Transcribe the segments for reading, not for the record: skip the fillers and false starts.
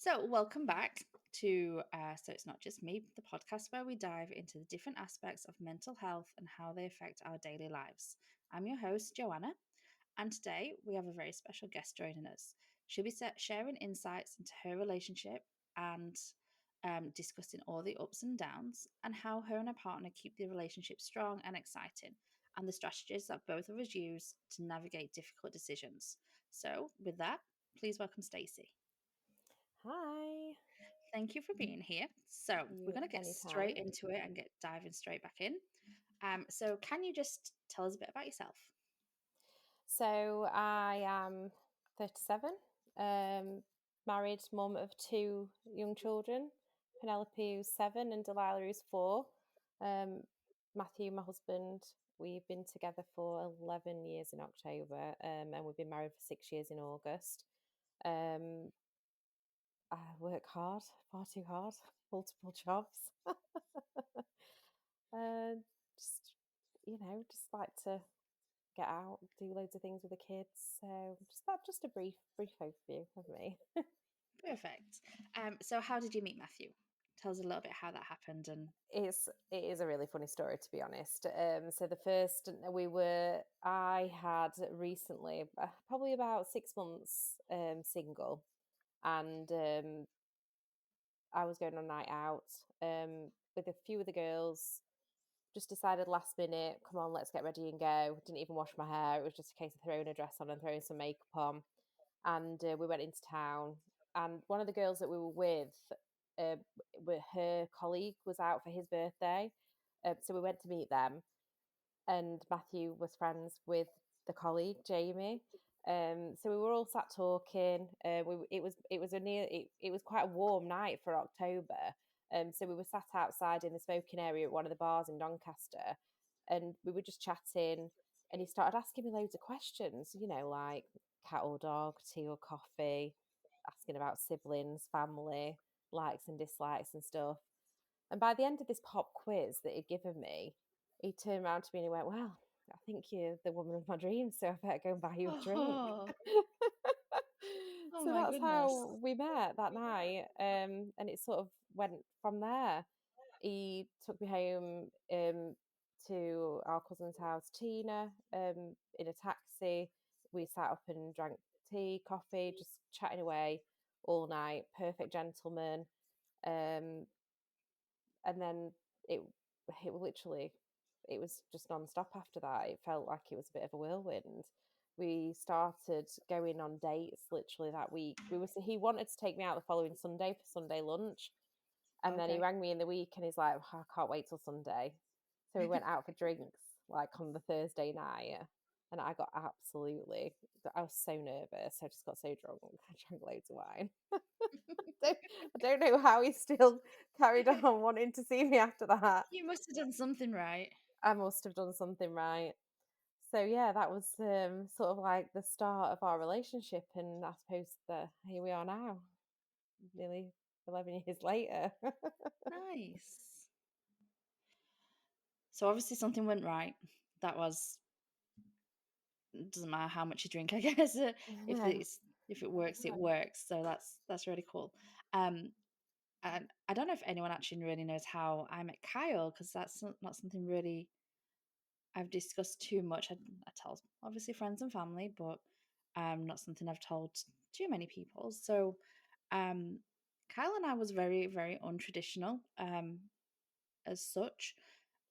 So, welcome back to So It's Not Just Me, the podcast where we dive into the different aspects of mental health and how they affect our daily lives. I'm your host, Joanna, and today we have a very special guest joining us. She'll be sharing insights into her relationship and discussing all the ups and downs and how her and her partner keep the relationship strong and exciting, and the strategies that both of us use to navigate difficult decisions. So, with that, please welcome Stacy. Hi. Thank you for being here. So we're You going to get straight anytime. into it and get diving straight back in. So can you just tell us a bit about yourself? So I am 37, married mum of two young children, Penelope who's 7 and Delilah who's 4. Um, Matthew, my husband, we've been together for 11 years in October, and we've been married for 6 years in August. Um, I work hard, far too hard, multiple jobs. uh, just, just like to get out, do loads of things with the kids. So just a brief overview of me. Perfect. So how did you meet Matthew? Tell us a little bit how that happened and It is a really funny story, to be honest. So the first I had recently, probably about 6 months, single, and I was going on a night out with a few of the girls. Just decided last minute, come on, let's get ready and go. Didn't even wash my hair. It was just a case of throwing a dress on and throwing some makeup on, and we went into town. And one of the girls that we were with, uh, her colleague was out for his birthday, so we went to meet them. And Matthew was friends with the colleague Jamie. So we were all sat talking. It was quite a warm night for October. So we were sat outside in the smoking area at one of the bars in Doncaster, and we were just chatting. And he started asking me loads of questions, like cat or dog, tea or coffee, asking about siblings, family, likes and dislikes and stuff. And by the end of this pop quiz that he'd given me, he turned around to me and he went, "Well, I think you're the woman of my dreams, so I better go and buy you a drink." oh, oh So my that's goodness. how we met that night. And it sort of went from there. He took me home to our cousin's house, Tina, in a taxi. We sat up and drank tea, coffee, just chatting away all night. Perfect gentleman. Um, and then it it literally it was just non-stop after that. It felt like it was a bit of a whirlwind. We started going on dates literally that week. He wanted to take me out the following Sunday for Sunday lunch, and then he Okay. rang me in the week and he's like, "Oh, I can't wait till Sunday." So we went out for drinks like on the Thursday night, and I was so nervous. I just got so drunk. I drank loads of wine. I don't know how he still carried on wanting to see me after that. You must have done something right. I must have done something right. So yeah, that was sort of like the start of our relationship, and I suppose that here we are now, nearly 11 years later. Nice. So obviously something went right. That was doesn't matter how much you drink, I guess. If No. it's if it works, it works. So that's really cool. Um, And I don't know if anyone actually really knows how I met Kyle because that's not something really I've discussed too much. I tell obviously friends and family, but not something I've told too many people. So um, Kyle and I was very, very untraditional as such.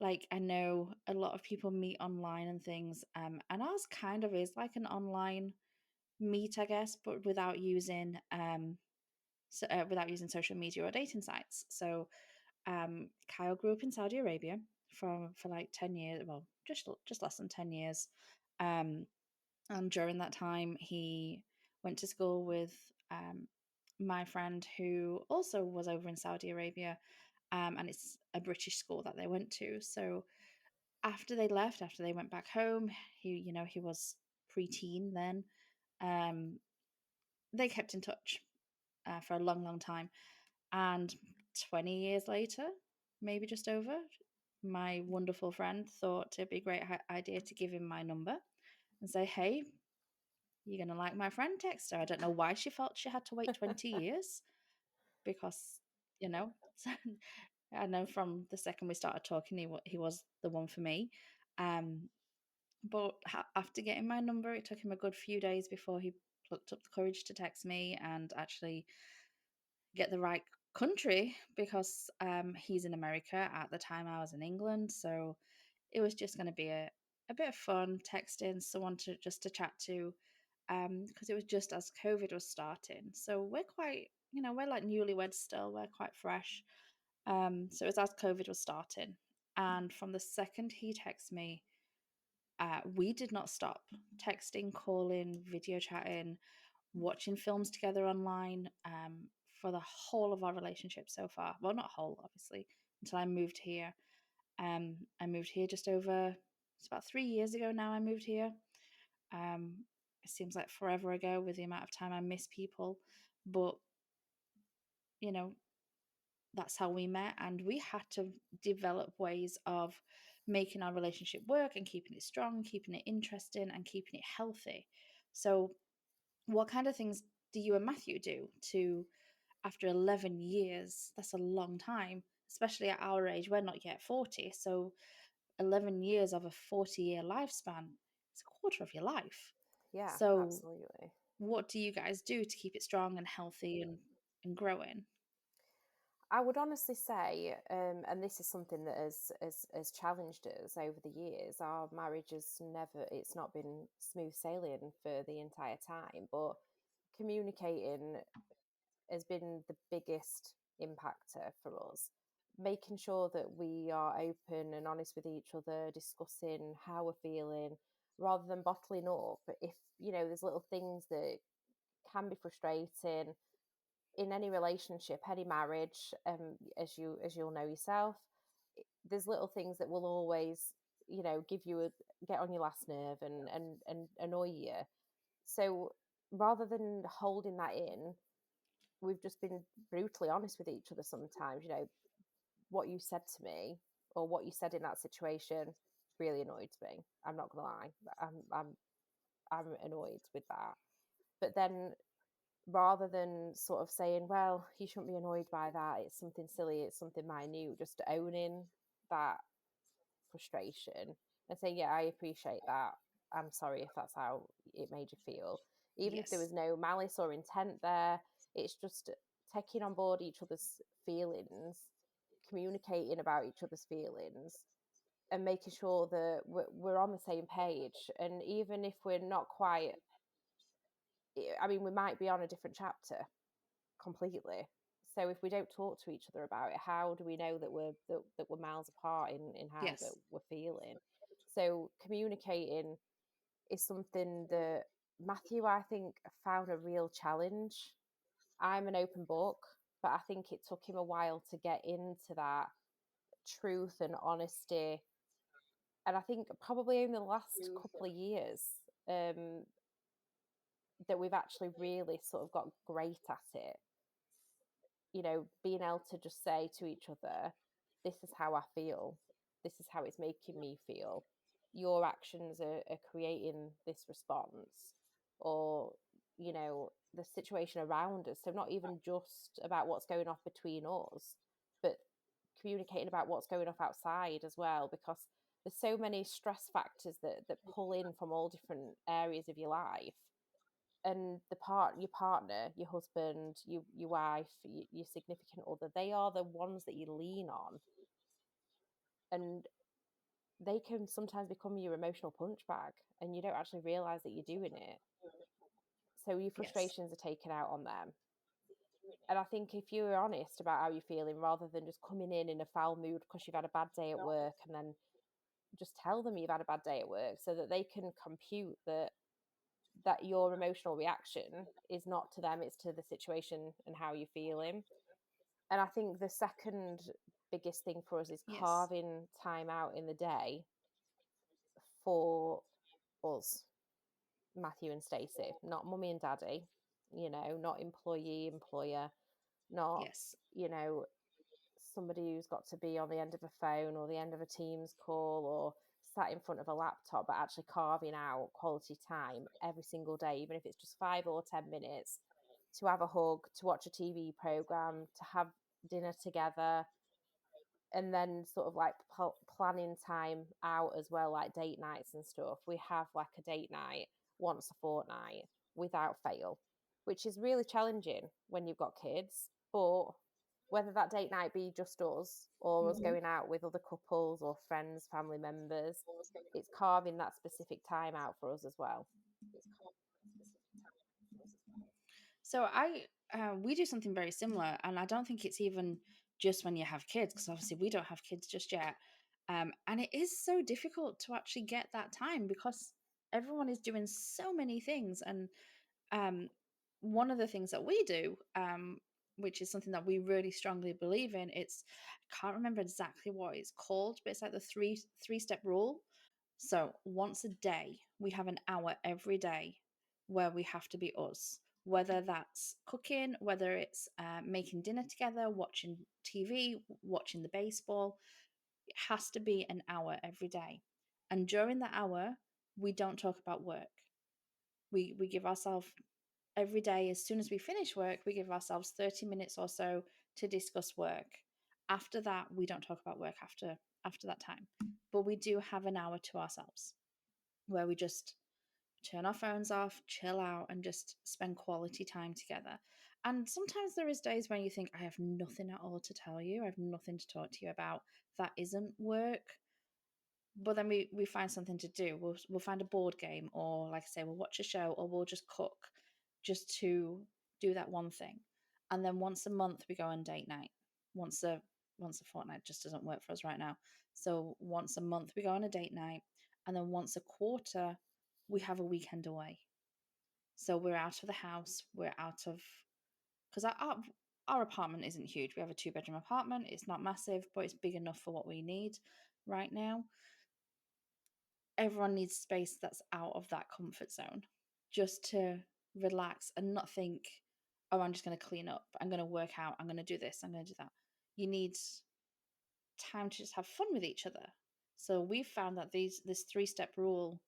Like I know a lot of people meet online and things, and ours kind of is like an online meet, I guess, but without using social media or dating sites. So Kyle grew up in Saudi Arabia for like 10 years, well, just less than 10 years. Um, and during that time, he went to school with my friend who also was over in Saudi Arabia, and it's a British school that they went to. So after they went back home, he was preteen then. Um, they kept in touch for a long, long time. And 20 years later, maybe just over, my wonderful friend thought it'd be a great idea to give him my number and say, "Hey, you're going to like my friend, text her." I don't know why she felt she had to wait 20 years. because, you know, I know from the second we started talking, he was the one for me. Um, but after getting my number, it took him a good few days before he plucked up the courage to text me and actually get the right country because he's in America. At the time, I was in England, so it was just going to be a bit of fun texting someone to just to chat to, because it was just as COVID was starting. So we're quite, we're like newlyweds still. We're quite fresh. So it was as COVID was starting, and from the second he texted me, we did not stop texting, calling, video chatting, watching films together online, for the whole of our relationship so far. Well, not whole, obviously, until I moved here. I moved here just over, it's about 3 years ago now. I moved here. Um, it seems like forever ago with the amount of time I miss people, but you know, that's how we met, and we had to develop ways of making our relationship work and keeping it strong, keeping it interesting, and keeping it healthy. So, what kind of things do you and Matthew do to, after 11 years, that's a long time, especially at our age, we're not yet 40. So 11 years of a 40-year lifespan, it's a quarter of your life. Yeah, So absolutely. what do you guys do to keep it strong and healthy and growing? I would honestly say, and this is something that has challenged us over the years. Our marriage has never, it's not been smooth sailing for the entire time, but communicating has been the biggest impactor for us. Making sure that we are open and honest with each other, discussing how we're feeling, rather than bottling up. If there's little things that can be frustrating in any relationship, any marriage, as you'll know yourself, there's little things that will always, give you a get on your last nerve and annoy you. So rather than holding that in, we've just been brutally honest with each other sometimes. What you said to me or what you said in that situation really annoyed me. I'm not gonna lie. I'm annoyed with that. But then rather than sort of saying, well, you shouldn't be annoyed by that, it's something silly, it's something minute, just owning that frustration and saying, yeah, I appreciate that. I'm sorry if that's how it made you feel. Even if there Yes. was no malice or intent there, it's just taking on board each other's feelings, communicating about each other's feelings, and making sure that we're on the same page. And even if we're not quite, I mean, we might be on a different chapter completely. So if we don't talk to each other about it, how do we know that we're miles apart in how that Yes. we're feeling? So communicating is something that Matthew, I think, found a real challenge. I'm an open book, but I think it took him a while to get into that truth and honesty. And I think probably in the last couple of years, that we've actually really sort of got great at it. Being able to just say to each other, this is how I feel. This is how it's making me feel. Your actions are creating this response, or, the situation around us. So, not even just about what's going off between us, but communicating about what's going off outside as well, because there's so many stress factors that pull in from all different areas of your life, and your partner, your husband, your wife, your significant other, they are the ones that you lean on, and they can sometimes become your emotional punch bag, and you don't actually realize that you're doing it. So your Yes. frustrations are taken out on them. And I think if you're honest about how you're feeling, rather than just coming in a foul mood because you've had a bad day at work, and then just tell them you've had a bad day at work, so that they can compute that your emotional reaction is not to them, it's to the situation and how you're feeling. And I think the second biggest thing for us is Yes. carving time out in the day for us, Matthew and Stacy, not mummy and daddy, not employee, employer, not, Yes. somebody who's got to be on the end of a phone or the end of a Teams call or sat in front of a laptop, but actually carving out quality time every single day, even if it's just 5 or 10 minutes, to have a hug, to watch a TV program, to have dinner together, and then sort of like planning time out as well, like date nights and stuff. We have like a date night once a fortnight without fail, which is really challenging when you've got kids. But whether that date night be just us or us Mhm. going out with other couples or friends, family members, it's carving that specific time out for us as well. So we do something very similar, and I don't think it's even just when you have kids, because obviously we don't have kids just yet. And it is so difficult to actually get that time because everyone is doing so many things. And um, one of the things that we do, which is something that we really strongly believe in, I can't remember exactly what it's called, but it's like the three step rule. So once a day, we have an hour every day where we have to be us, whether that's cooking, whether it's making dinner together, watching TV, watching the baseball. It has to be an hour every day. And during the hour, we don't talk about work. We give ourselves every day, as soon as we finish work, we give ourselves 30 minutes or so to discuss work. After that, we don't talk about work after that time. But we do have an hour to ourselves where we just turn our phones off, chill out, and just spend quality time together. And sometimes there is days when you think, I have nothing at all to tell you, I have nothing to talk to you about. That isn't work. But then we find something to do. We'll find a board game, or like I say, we'll watch a show, or we'll just cook, just to do that one thing. And then once a month we go on date night. Once a once a fortnight just doesn't work for us right now. So once a month we go on a date night, and then once a quarter we have a weekend away. So we're out of the house. We're out of because our apartment isn't huge. We have a two-bedroom apartment. It's not massive, but it's big enough for what we need right now. Everyone needs space that's out of that comfort zone just to relax and not think, oh, I'm just going to clean up. I'm going to work out. I'm going to do this. I'm going to do that. You need time to just have fun with each other. So we've found that this three-step rule,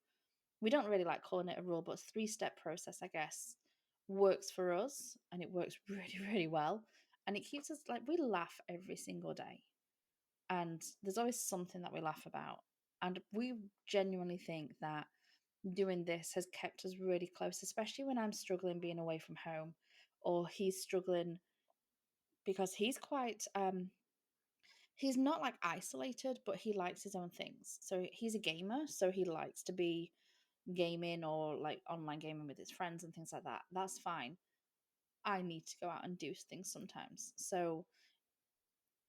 we don't really like calling it a rule, but three-step process, I guess, works for us, and it works really, really well. And it keeps us like, we laugh every single day. And there's always something that we laugh about. And we genuinely think that doing this has kept us really close, especially when I'm struggling being away from home, or he's struggling because he's not like isolated, but he likes his own things. So he's a gamer, so he likes to be gaming or like online gaming with his friends and things like that. That's fine. I need to go out and do things sometimes. So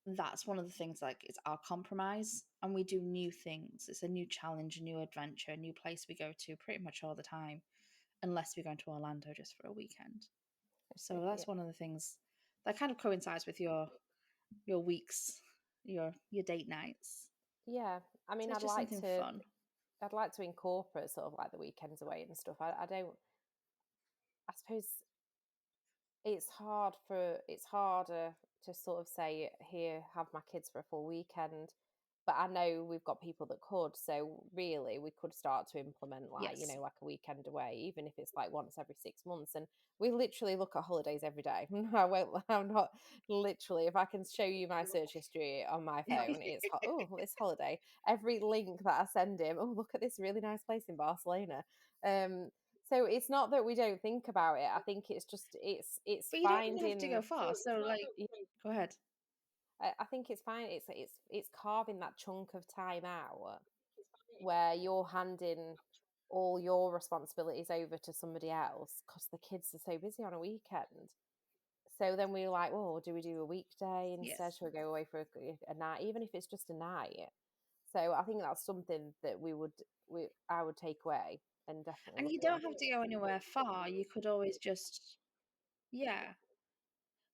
that's one of the things, like, it's our compromise, and we do new things. It's a new challenge, a new adventure, a new place we go to pretty much all the time, unless we're going to Orlando just for a weekend. So Yeah. that's one of the things that kind of coincides with your weeks, your date nights. Yeah. I So mean, it's just something fun. I'd like to incorporate sort of like the weekends away and stuff. I don't, I suppose it's harder to sort of say, here, have my kids for a full weekend. But I know we've got people that could, so really we could start to implement, like, Yes. like a weekend away, even if it's like once every 6 months. And we literally look at holidays every day. I'm not literally, if I can show you my search history on my phone, it's oh, this holiday. Every link that I send him, oh, look at this really nice place in Barcelona. Um so it's not that we don't think about it. I think it's just it's But you don't really have to go finding. far. So like, Yeah, go ahead. I think it's fine. It's carving that chunk of time out where you're handing all your responsibilities over to somebody else because the kids are so busy on a weekend. So then we're like, oh, do we do a weekday instead? Yes. Should we go away for a night, even if it's just a night? So I think that's something that we I would take away and definitely And look you at. don't have to go anywhere far. You could always just, yeah.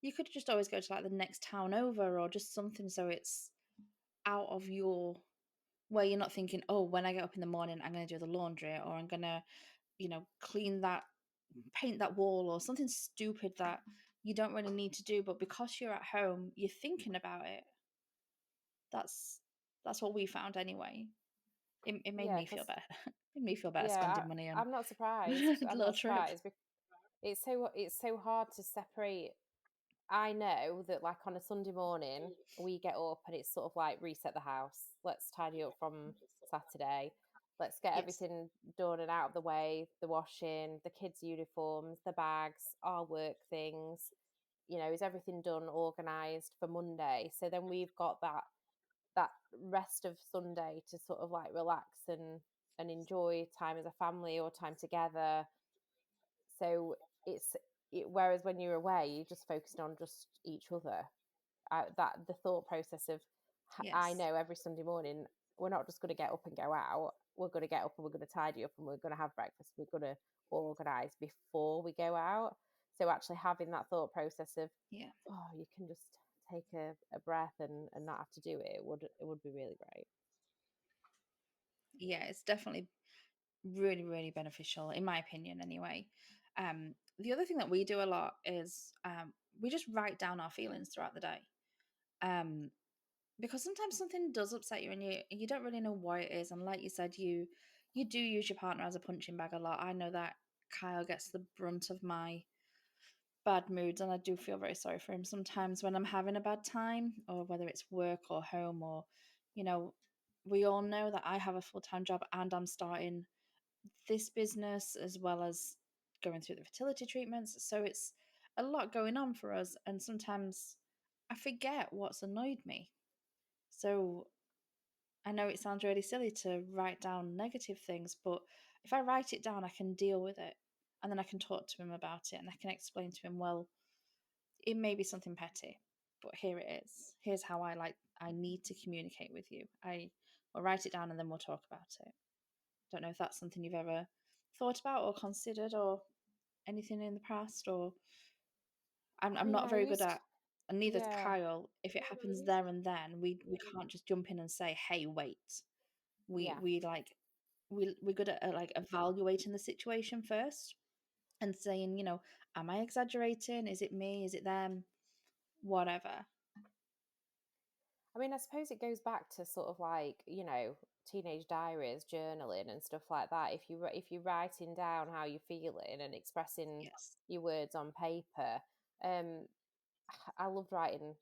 You could just always go to like the next town over, or just something so it's out of your, where you're not thinking, oh, when I get up in the morning, I'm going to do the laundry, or I'm going to, clean that, paint that wall, or something stupid that you don't really need to do. But because you're at home, you're thinking about it. That's that's what we found anyway. It made Yeah, me feel because better. It made me feel better yeah, spending money on I'm not surprised. I'm little not trip. surprised it's so hard to separate. I know that, like, on a Sunday morning, we get up and it's sort of like reset the house. Let's tidy up from Saturday. Let's get Yes. everything done and out of the way, the washing, the kids' uniforms, the bags, our work things. Is everything done, organized for Monday? So then we've got that rest of Sunday to sort of like relax and enjoy time as a family or time together. So whereas when you're away, you're just focused on just each other. That the thought process of I Yes. know every Sunday morning we're not just going to get up and go out. We're going to get up and we're going to tidy up and we're going to have breakfast. We're going to organize before we go out. So actually having that thought process of, Yeah. oh, you can just take a breath and not have to do it. It would be really great. Yeah, it's definitely really, really beneficial, in my opinion, anyway. The other thing that we do a lot is we just write down our feelings throughout the day. Um, because sometimes something does upset you and you don't really know why it is. And like you said, you do use your partner as a punching bag a lot. I know that Kyle gets the brunt of my bad moods, and I do feel very sorry for him sometimes when I'm having a bad time, or whether it's work or home, or you know, we all know that I have a full-time job and I'm starting this business as well as going through the fertility treatments. So it's a lot going on for us. And sometimes I forget what's annoyed me. So I know it sounds really silly to write down negative things, but if I write it down, I can deal with it. And then I can talk to him about it and I can explain to him, well, it may be something petty, but here it is. Here's how I need to communicate with you. Will write it down and then we'll talk about it. Don't know if that's something you've ever thought about or considered or anything in the past, or I'm I I'm mean, not I very good used at, and neither's yeah. Kyle. If it happens there and then, we can't just jump in and say, "Hey, wait." We Yeah. we like we're good at like evaluating the situation first and saying, am I exaggerating? Is it me? Is it them? Whatever. I mean, I suppose it goes back to sort of like, teenage diaries, journaling and stuff like that. If you're writing down how you're feeling and expressing Yes. your words on paper, um, I loved writing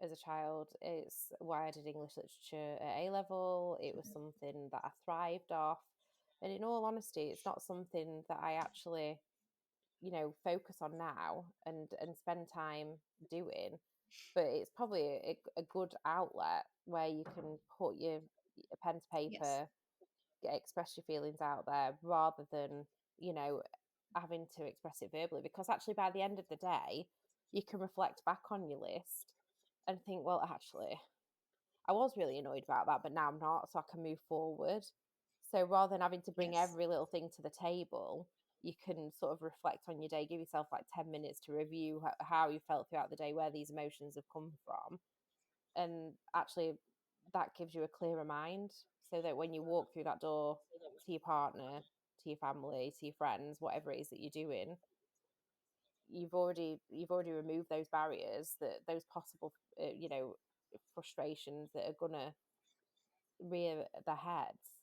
as a child. It's why I did English literature at A level. It was something that I thrived off. And in all honesty, it's not something that I actually, focus on now and spend time doing, but it's probably a good outlet where you can put your pen to Yes. paper, express your feelings out there rather than, you know, having to express it verbally. Because actually, by the end of the day, you can reflect back on your list and think, well, actually, I was really annoyed about that, but now I'm not, so I can move forward. So rather than having to bring Yes. every little thing to the table, you can sort of reflect on your day, give yourself like 10 minutes to review how you felt throughout the day, where these emotions have come from. And actually, that gives you a clearer mind so that when you walk through that door to your partner, to your family, to your friends, whatever it is that you're doing, you've already removed those barriers, that those possible frustrations that are gonna rear their heads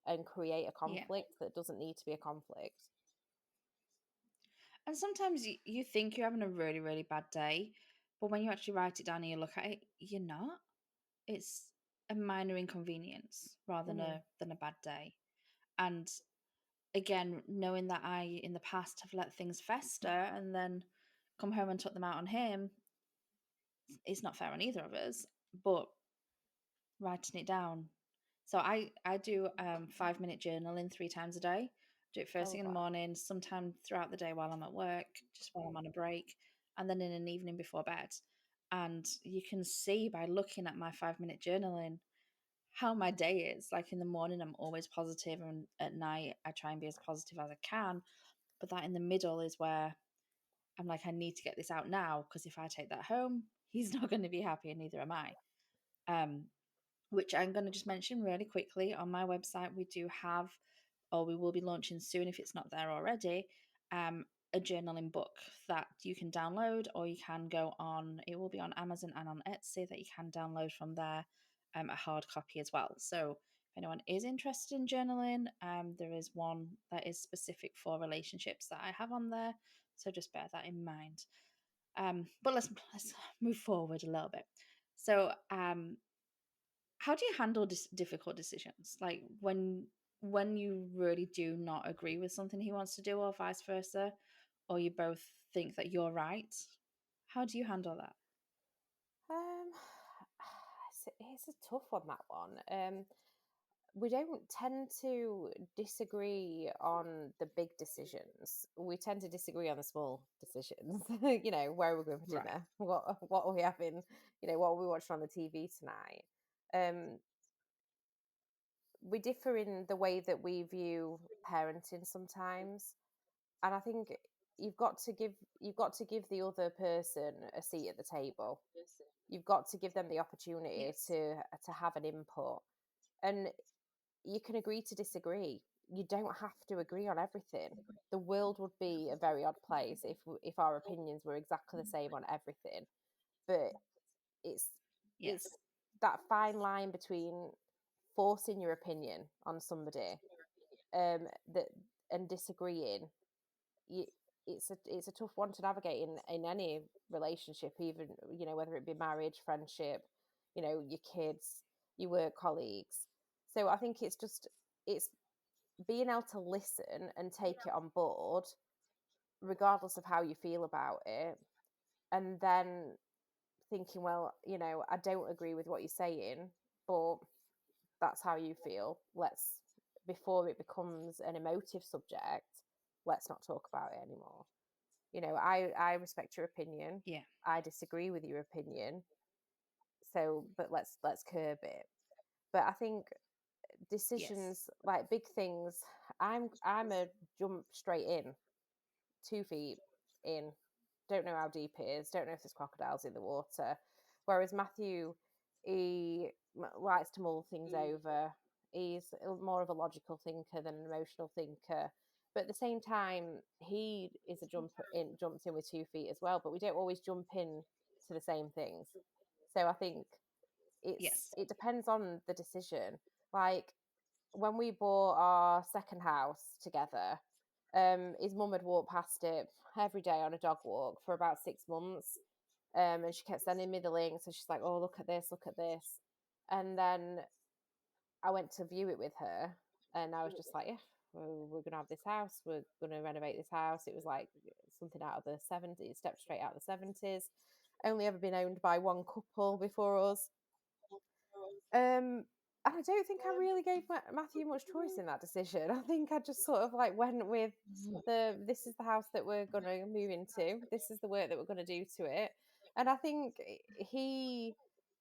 and create a Yeah. conflict that doesn't need to be a conflict. And sometimes you think you're having a really, really bad day, but when you actually write it down and you look at it, you're not. It's a minor inconvenience rather than Mhm. a bad day. And again, knowing that I in the past have let things fester and then come home and took them out on him, it's not fair on either of us. But writing it down. So I do 5 minute journaling 3 times a day. Do it I first thing love in the that. morning, sometime throughout the day while I'm at work, just while I'm on a break, and then in an evening before bed. And you can see by looking at my 5 minute journaling how my day is. Like in the morning, I'm always positive, and at night, I try and be as positive as I can. But that in the middle is where I'm like, I need to get this out now because if I take that home, he's not going to be happy, and neither am I. Um, which I'm going to just mention really quickly. On my website, we do have, or we will be launching soon if it's not there already, a journaling book that you can download, or you can go on, it will be on Amazon and on Etsy that you can download from there, a hard copy as well. So if anyone is interested in journaling, there is one that is specific for relationships that I have on there. So just bear that in mind. But let's move forward a little bit. So, how do you handle difficult decisions? Like when you really do not agree with something he wants to do, or vice versa, or you both think that you're right. How do you handle that? Um, it's a tough one, that one. We don't tend to disagree on the big decisions. We tend to disagree on the small decisions. Where are we going for Right. dinner? What are we having? What are we watching on the TV tonight? Um, we differ in the way that we view parenting sometimes, and I think you've got to give the other person a seat at the table. You've got to give them the opportunity Yes. to have an input, and you can agree to disagree. You don't have to agree on everything. The world would be a very odd place if our opinions were exactly the same on everything. But it's Yes. it's that fine line between forcing your opinion on somebody, that and disagreeing. You, it's a tough one to navigate in any relationship, even whether it be marriage, friendship, your kids, your work colleagues. So I think it's being able to listen and take it on board, regardless of how you feel about it, and then thinking, well, I don't agree with what you're saying, but that's how you feel. Let's Before it becomes an emotive subject, let's not talk about it anymore. I respect your opinion. Yeah. I disagree with your opinion. So, but let's curb it. But I think Yes. decisions like big things, I'm a jump straight in, 2 feet in. Don't know how deep it is. Don't know if there's crocodiles in the water. Whereas Matthew, he likes to mull things over. He's more of a logical thinker than an emotional thinker. But at the same time, he is a jumps in with 2 feet as well. But we don't always jump in to the same things. So I think Yes. it depends on the decision. Like when we bought our second house together, his mum had walked past it every day on a dog walk for about 6 months. And she kept sending me the links, and she's like, "Oh, look at this, look at this." And then I went to view it with her, and I was just like, "Yeah, we're gonna have this house. We're gonna renovate this house." It was like something out of the '70s, stepped straight out of the '70s. Only ever been owned by one couple before us. And I don't think I really gave Matthew much choice in that decision. I think I just sort of like went with this is the house that we're going to move into. This is the work that we're going to do to it. And I think he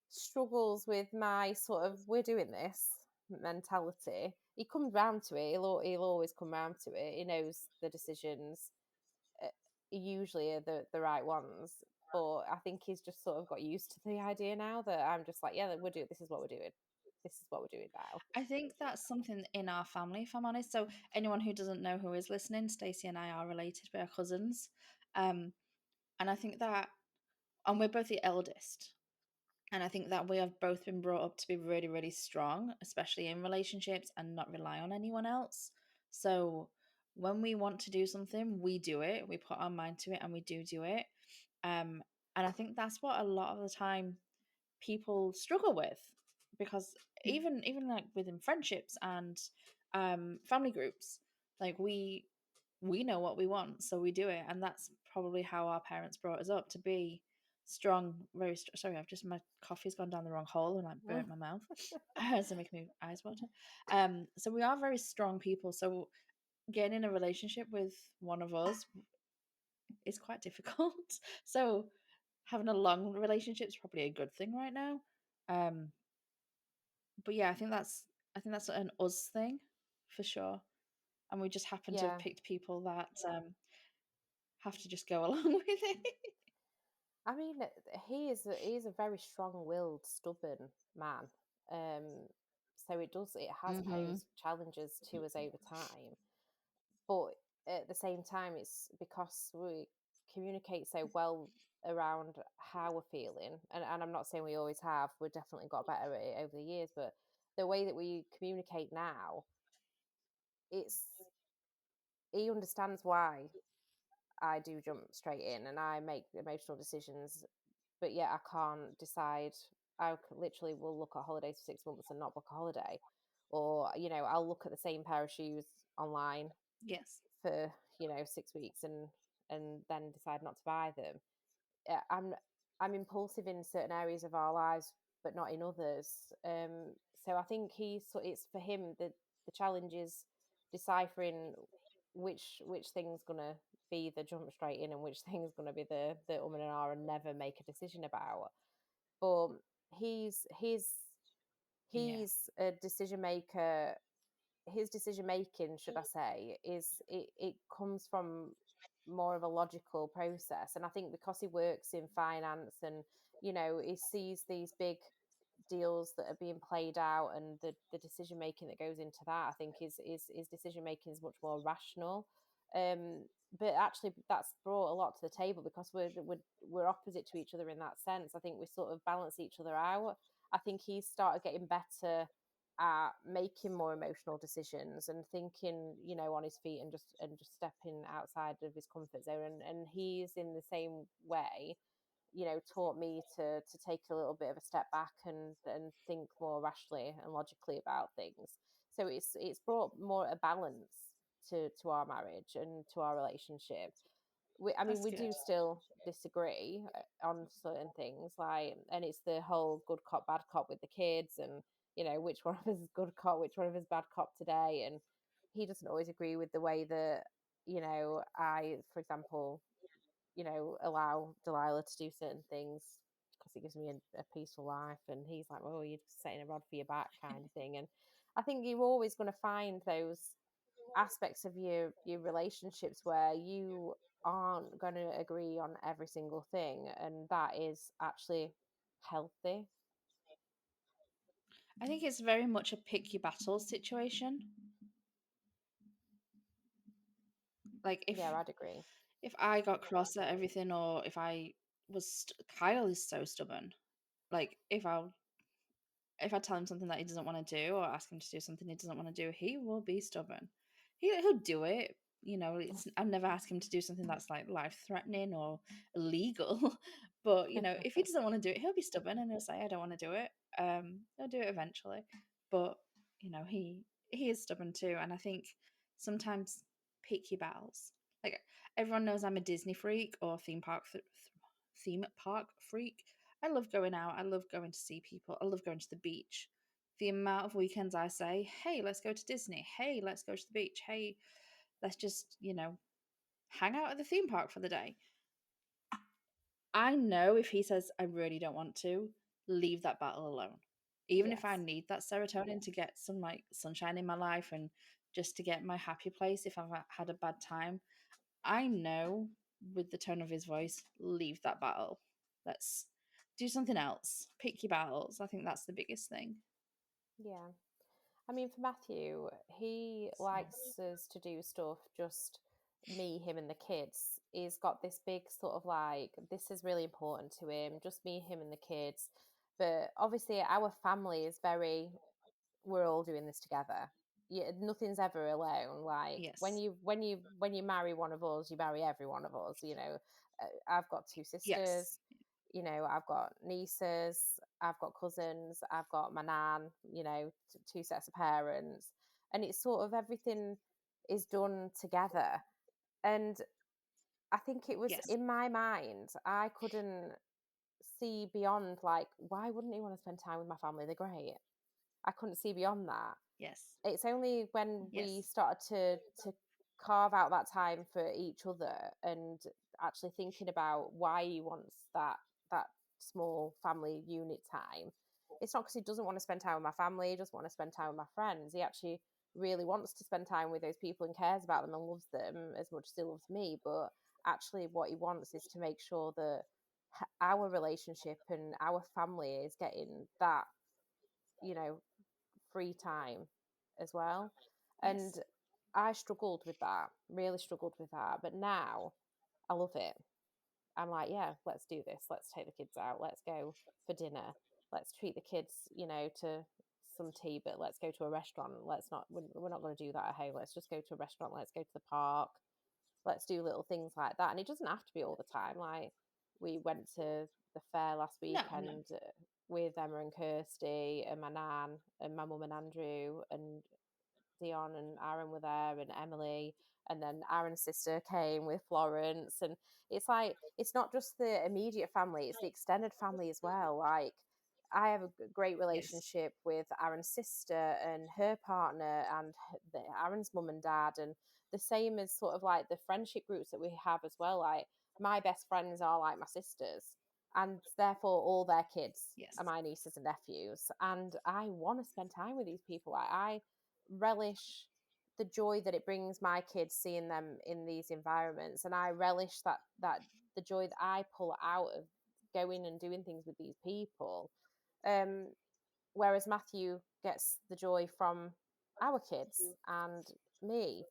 struggles with my sort of we're doing this mentality. He comes round to it. He'll always come round to it. He knows the decisions uh, usually are the right ones. But I think he's just sort of got used to the idea now that I'm just like, yeah, we're doing. This is what we're doing. This is what we're doing now. I think that's something in our family, if I'm honest. So anyone who doesn't know who is listening, Stacey and I are related. We are cousins. Um, and I think that, and we're both the eldest. And I think that we have both been brought up to be really, really strong, especially in relationships, and not rely on anyone else. So when we want to do something, we do it. We put our mind to it, and we do it. Um, and I think that's what a lot of the time people struggle with, because even like within friendships and family groups, like we know what we want, so we do it. And that's probably how our parents brought us up, to be strong, very sorry, I've just, my coffee's gone down the wrong hole and like burnt my mouth. So making me eyes water. So we are very strong people, so getting in a relationship with one of us is quite difficult. So having a long relationship is probably a good thing right now. Um, but yeah, I think that's an us thing for sure. And we just happen to have Yeah, picked people that have to just go along with it. I mean, he is a very strong-willed, stubborn man. Um, so it has Hmm. posed challenges to us over time. But at the same time, it's because we communicate so well around how we're feeling, and I'm not saying we always have. We've definitely got better at it over the years, but the way that we communicate now, it's he understands why I do jump straight in and I make emotional decisions, but yet I can't decide. Literally will look at holidays for 6 months and not book a holiday, or I'll look at the same pair of shoes online Yes. for 6 weeks and then decide not to buy them. Yeah, I'm impulsive in certain areas of our lives, but not in others. So I think it's for him the challenge is deciphering which thing's gonna be the jump straight in and which thing's gonna be the and ah and never make a decision about. But he's he's Yeah. he's a decision maker. His decision making, should I say, it comes from more of a logical process. And I think because he works in finance and he sees these big deals that are being played out and the decision making that goes into that, I think is decision making is much more rational. But actually that's brought a lot to the table because we're opposite to each other in that sense. I think we sort of balance each other out. I think he's started getting better at making more emotional decisions and thinking, on his feet and just stepping outside of his comfort zone. And he's in the same way, taught me to take a little bit of a step back and think more rationally and logically about things. So it's brought more a balance to our marriage and to our relationship. I mean, That's we good. do still disagree on certain things, like, and it's the whole good cop, bad cop with the kids, and which one of us is good cop, which one of us is bad cop today. And he doesn't always agree with the way that I, for example, allow Delilah to do certain things because it gives me a peaceful life. And he's like, "Oh, you're just setting a rod for your back," kind of thing. And I think you're always going to find those aspects of your relationships where you aren't going to agree on every single thing, and that is actually healthy. I think it's very much a pick your battles situation. Like Yeah, I'd agree. if I got cross at everything, or if I Kyle is so stubborn. Like if I tell him something that he doesn't want to do, or ask him to do something he doesn't want to do, he will be stubborn. He'll do it. I've never asked him to do something that's like life threatening or illegal. But if he doesn't want to do it, he'll be stubborn and he'll say, "I don't want to do it." He'll do it eventually. But he is stubborn too, and I think sometimes pick your battles. Like everyone knows I'm a Disney freak or theme park freak. I love going out. I love going to see people. I love going to the beach. The amount of weekends I say, "Hey, let's go to Disney. Hey, let's go to the beach. Hey, let's just, hang out at the theme park for the day." I know if he says, "I really don't want to," leave that battle alone. Even if I Yes. need that serotonin to get some like sunshine in my life and just to get my happy place if I've had a bad time, I know with the tone of his voice, leave that battle. Let's do something else. Pick your battles. I think that's the biggest thing. Yeah. I mean, for Matthew, he likes us to do stuff just me, him, and the kids. He's got this big sort of like, this is really important to him, just me, him, and the kids. But obviously, our family is very, we're all doing this together. Yeah, nothing's ever alone. Like when Yes. you marry one of us, you marry every one of us. I've got two Yes. sisters. I've got nieces, I've got cousins, I've got my nan. Two sets of parents, and it's sort of everything is done together. And I think it was Yes. in my mind, I couldn't see beyond like, why wouldn't he want to spend time with my family? They're great. I couldn't see beyond that. Yes. It's only when we Yes. started to carve out that time for each other and actually thinking about why he wants that small family unit time. It's not because he doesn't want to spend time with my family, he doesn't want to spend time with my friends. He actually really wants to spend time with those people and cares about them and loves them as much as he loves me. But actually, what he wants is to make sure that our relationship and our family is getting that, you know, free time as well. And Yes. I struggled with that, really struggled with that. But now I love it. I'm like, yeah, let's do this. Let's take the kids out. Let's go for dinner. Let's treat the kids, to some tea, but let's go to a restaurant. Let's not, we're not going to do that at home. Let's just go to a restaurant. Let's go to the park. Let's do little things like that. And it doesn't have to be all the time. Like we went to the fair last No, no. weekend with Emma and Kirsty and my nan and my mum and Andrew and Dion and Aaron were there and Emily, and then Aaron's sister came with Florence. And it's like, it's not just the immediate family, it's the extended family as well. Like, I have a great Yes. relationship with Aaron's sister and her partner and Aaron's mum and dad. And the same as sort of like the friendship groups that we have as well. Like, my best friends are like my sisters, and therefore all their kids are Yes. my nieces and nephews. And I want to spend time with these people. Like, I relish the joy that it brings my kids seeing them in these environments, and I relish that the joy that I pull out of going and doing things with these people. um Whereas Matthew gets the joy from our kids and me,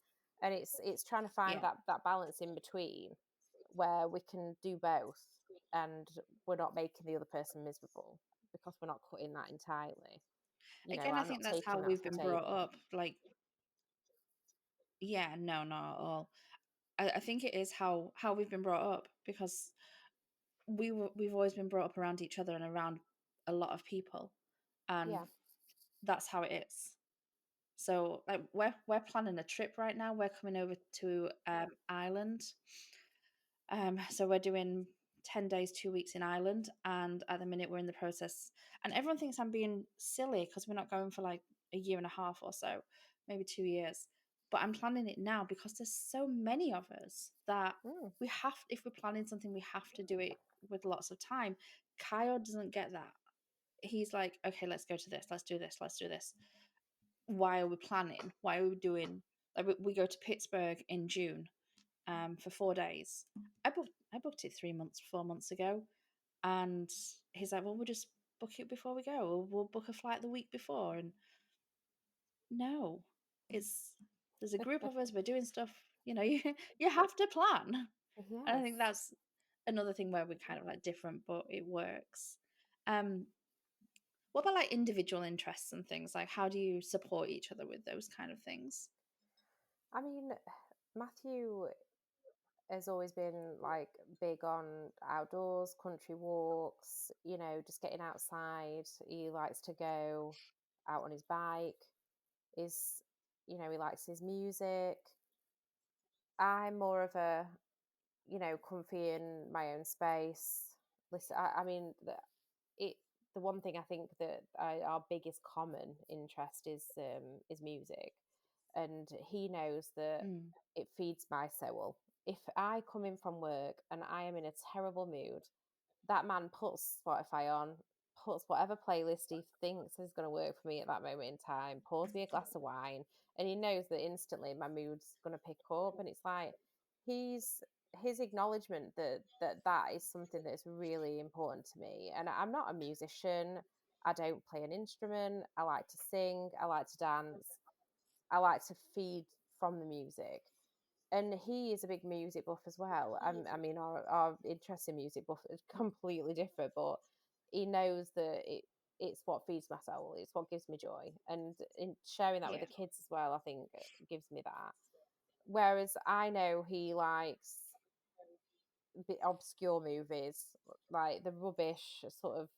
and it's trying to find Yeah. that balance in between where we can do both, and we're not making the other person miserable because we're not cutting that entirely. Again, I I'm think not that's how taking that off we've the been brought table. up. Like, yeah, no, not at all. I think it is how we've been brought up, because we've always been brought up around each other and around a lot of people, and Yeah. that's how it is. So like we're planning a trip right now. We're coming over to Ireland. So we're doing 10 days, 2 weeks in Ireland, and at the minute we're in the process. And everyone thinks I'm being silly because we're not going for like a year and a half or so, maybe 2 years. But I'm planning it now because there's so many of us that Mm. we have. If we're planning something, we have to do it with lots of time. Kyle doesn't get that. He's like, okay, let's go to this. Let's do this. Let's do this. Why are we planning? Why are we doing? Like we go to Pittsburgh in June for 4 days. I booked it 3 months, 4 months ago, and he's like, "Well, we'll just book it before we go. We'll book a flight the week before." And no, it's there's a group of us. We're doing stuff. You have to plan, and I think Yes. that's another thing where we're kind of like different, but it works. Um, what about like individual interests and things? Like, how do you support each other with those kind of things? I mean, Matthew has always been like big on outdoors, country walks, just getting outside. He likes to go out on his bike. Is he likes his music. I'm more of a, comfy in my own space. Listen, I mean, it the one thing I think that our biggest common interest is music, and he knows that Mm, it feeds my soul. If I come in from work and I am in a terrible mood, that man puts Spotify on, puts whatever playlist he thinks is going to work for me at that moment in time, pours me a glass of wine, and he knows that instantly my mood's going to pick up. And it's like he's his acknowledgement that is something that's really important to me. And I'm not a musician. I don't play an instrument. I like to sing. I like to dance. I like to feed from the music. And he is a big music buff as well. I mean, our interest in music buff is completely different, but he knows that it's what feeds my soul. It's what gives me joy, and in sharing that with the yeah, kids as well, I think it gives me that. Whereas I know he likes bit obscure movies, like the rubbish sort of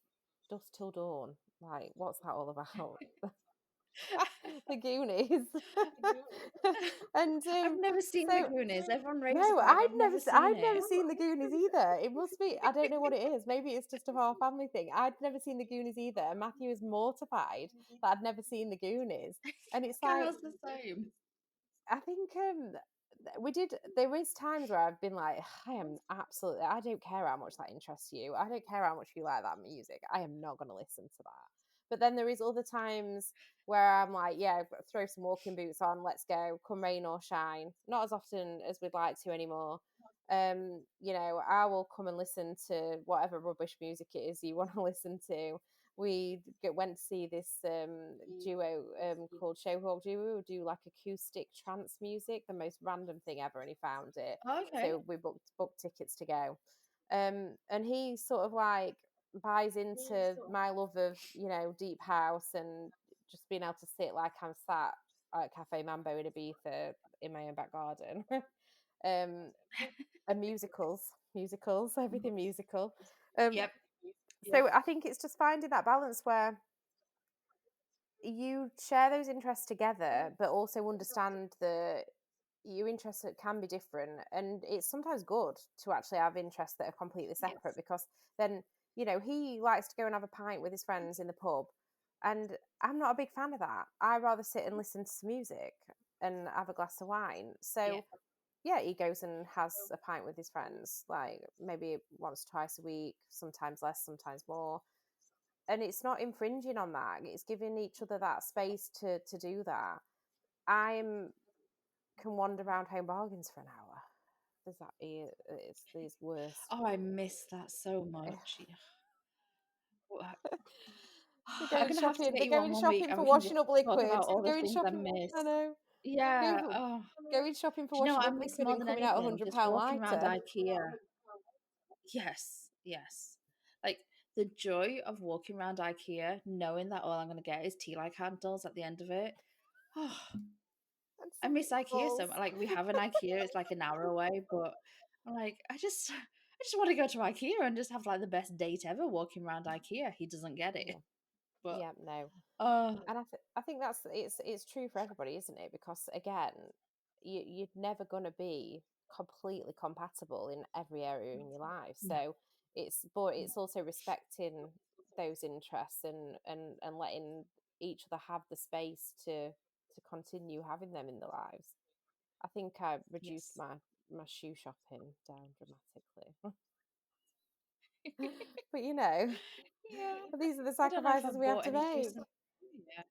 Dusk Till Dawn. Like, what's that all about? The Goonies. And I've never seen The so Goonies. Everyone raves no, about it, but I've never seen I'd it. never seen the Goonies either. It must be, I don't know what it is. Maybe it's just a whole family thing. I'd never seen the Goonies either. And Matthew was mortified that I'd never seen the Goonies. And it's like, Kyle's the same. I think we did. There is times where I've been like, I don't care how much that interests you. I don't care how much you like that music. I am not going to listen to that. But then there is other times where I'm like, yeah, throw some walking boots on, let's go, come rain or shine. Not as often as we'd like to anymore. I will come and listen to whatever rubbish music it is you want to listen to. Went to see this duo called Showhawk Duo, who do like acoustic trance music, the most random thing ever, and he found it. Okay. So we booked tickets to go. And he sort of like buys into my love of deep house and just being able to sit like I'm sat at Cafe Mambo in Ibiza in my own back garden. um, and musicals, everything musical. Um, Yep. Yep. so I think it's just finding that balance where you share those interests together, but also understand that your interests can be different, and it's sometimes good to actually have interests that are completely separate, Yes. because then he likes to go and have a pint with his friends in the pub, and I'm not a big fan of that. I rather sit and listen to some music and have a glass of wine. Yeah. So yeah, he goes and has a pint with his friends, like maybe once, twice a week, sometimes less, sometimes more. And it's not infringing on that. It's giving each other that space to do that. I'm can wander around Home Bargains for an hour. There's that it's these worst. Oh, I miss that so much. Yeah. Well, They're I'm going gonna have to shopping. get They're you on going one week, shopping and for we can just washing up talk liquid. about all the Going things I shopping. I miss. know. Yeah. Going Oh, going shopping for do you know washing what I up miss liquid more and than coming out a anything? hundred Just pound walking around lighter. IKEA. Yes, yes. Like the joy of walking around IKEA, knowing that all I'm gonna get is tea light candles at the end of it. Oh, And I some miss IKEA so meatballs. much. Like we have an IKEA, it's like an hour away, but I'm like, I just want to go to IKEA and just have like the best date ever walking around IKEA. He doesn't get it. Yeah. But Yeah. No. oh And I think that's it's true for everybody, isn't it? Because again, you're never going to be completely compatible in every area in your life. no. So it's also respecting those interests, and letting each other have the space to continue having them in their lives. I think I reduced Yes. my shoe shopping down dramatically. But Yeah. these are the I don't know if sacrifices I've we have bought to any shoes make. since. Yeah.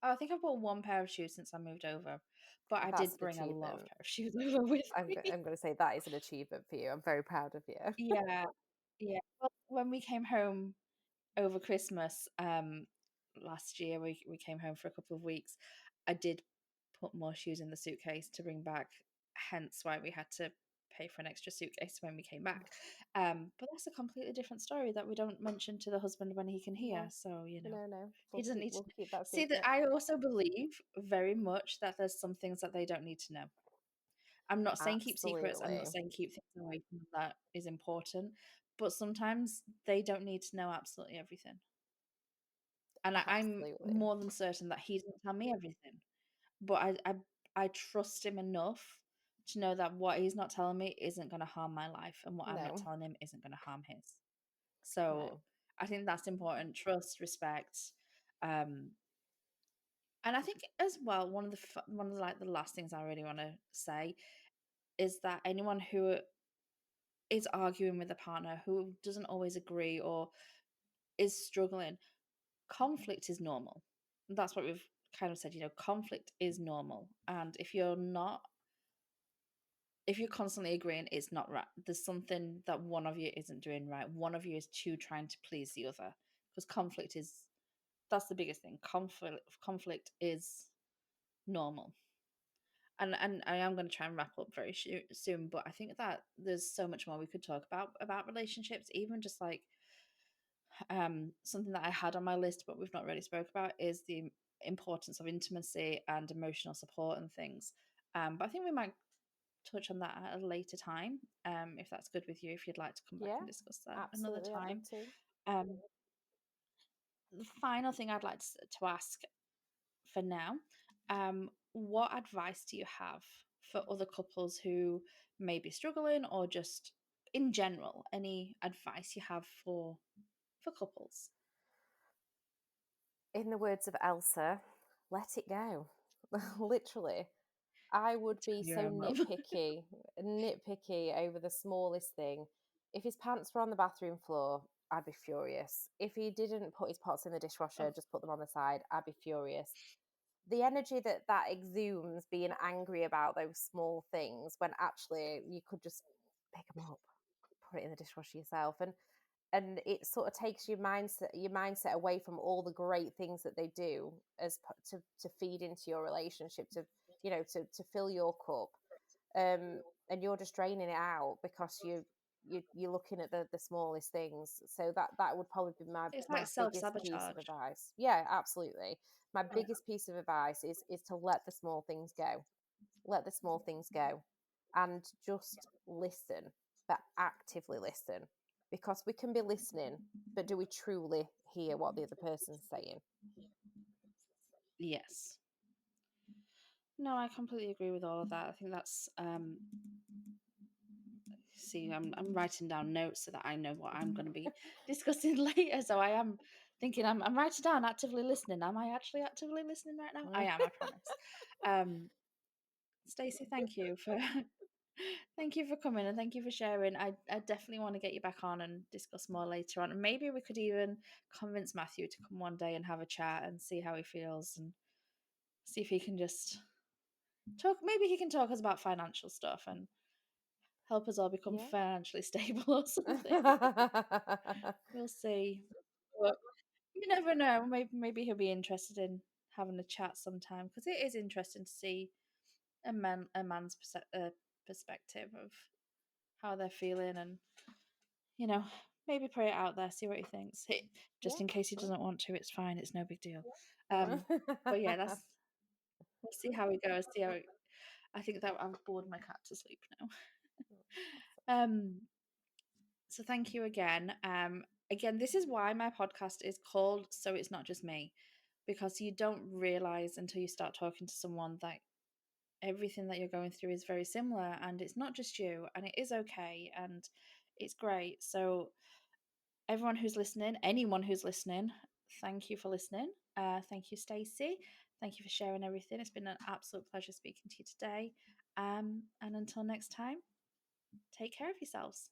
Oh, I think I bought one pair of shoes since I moved over, but I That's did an bring a lot of achievement. pair of shoes over with me. I'm going to say that is an achievement for you. I'm very proud of you. Yeah. Yeah. Well, when we came home over Christmas, last year, we came home for a couple of weeks. I did put more shoes in the suitcase to bring back, hence why we had to pay for an extra suitcase when we came back. But that's a completely different story that we don't mention to the husband when he can hear. No, So, no. he doesn't need to We'll keep that see that. secret. I also believe very much that there's some things that they don't need to know. I'm not saying keep secrets. I'm not Absolutely. saying keep things away from them that is important, but sometimes they don't need to know absolutely everything. And I'm Absolutely. more than certain that he doesn't tell me everything, but I trust him enough to know that what he's not telling me isn't going to harm my life, and what I'm not No, telling him isn't going to harm his. So no. I think that's important. Trust, respect, um, and I think as well one of the, like the last things I really want to say is that anyone who is arguing with a partner who doesn't always agree or is struggling, conflict is normal. That's what we've kind of said, conflict is normal. And if you're constantly agreeing, it's not right. There's something that one of you isn't doing right. One of you is too trying to please the other. Because that's the biggest thing. Conflict is normal. And I am going to try and wrap up very soon, but I think that there's so much more we could talk about relationships, even just like something that I had on my list but we've not really spoke about is the importance of intimacy and emotional support and things. But I think we might touch on that at a later time, if that's good with you, if you'd like to come back Yeah, and discuss that another absolutely. I'd love time. to. um, the final thing I'd like to ask for now, what advice do you have for other couples who may be struggling, or just in general, any advice you have for couples? In the words of Elsa, let it go. Literally. I would be Have your so own love. nitpicky over the smallest thing. If his pants were on the bathroom floor, I'd be furious. If he didn't put his pots in the dishwasher, Oh, just put them on the side, I'd be furious. The energy that exudes being angry about those small things, when actually you could just pick them up, put it in the dishwasher yourself, and it sort of takes your mindset away from all the great things that they do to feed into your relationship, to fill your cup, and you're just draining it out because you're looking at the smallest things. So that would probably be It's my like biggest piece of self-sabotage. advice. Yeah, absolutely. My Yeah. biggest piece of advice is to let the small things go. Let the small things go, and just listen, but actively listen, because we can be listening, but do we truly hear what the other person's saying? Yes. No, I completely agree with all of that. I think that's see, I'm writing down notes so that I know what I'm going to be discussing later. So I am thinking I'm writing down actively listening. Am I actually actively listening right now? I am, I promise. Um Stacey, thank you for thank you for coming and thank you for sharing. I definitely want to get you back on and discuss more later on. And maybe we could even convince Matthew to come one day and have a chat and see how he feels and see if he can just talk. Maybe he can talk us about financial stuff and help us all become Yeah. financially stable or something. We'll see. But you never know. Maybe he'll be interested in having a chat sometime because it is interesting to see a man's perspective of how they're feeling and you know maybe put it out there, see what he thinks. Just Yeah, in case he doesn't absolutely. want to, it's fine. It's no big deal. Yeah. But yeah, that's we'll see how it goes. See how it, I think that I've bored my cat to sleep now. Um, so thank you again. Again, this is why my podcast is called So It's Not Just Me, because you don't realize until you start talking to someone that everything that you're going through is very similar and it's not just you and it is okay and it's great. So everyone who's listening, anyone who's listening, thank you for listening. Thank you, Stacey. Thank you for sharing everything. It's been an absolute pleasure speaking to you today. And until next time, take care of yourselves.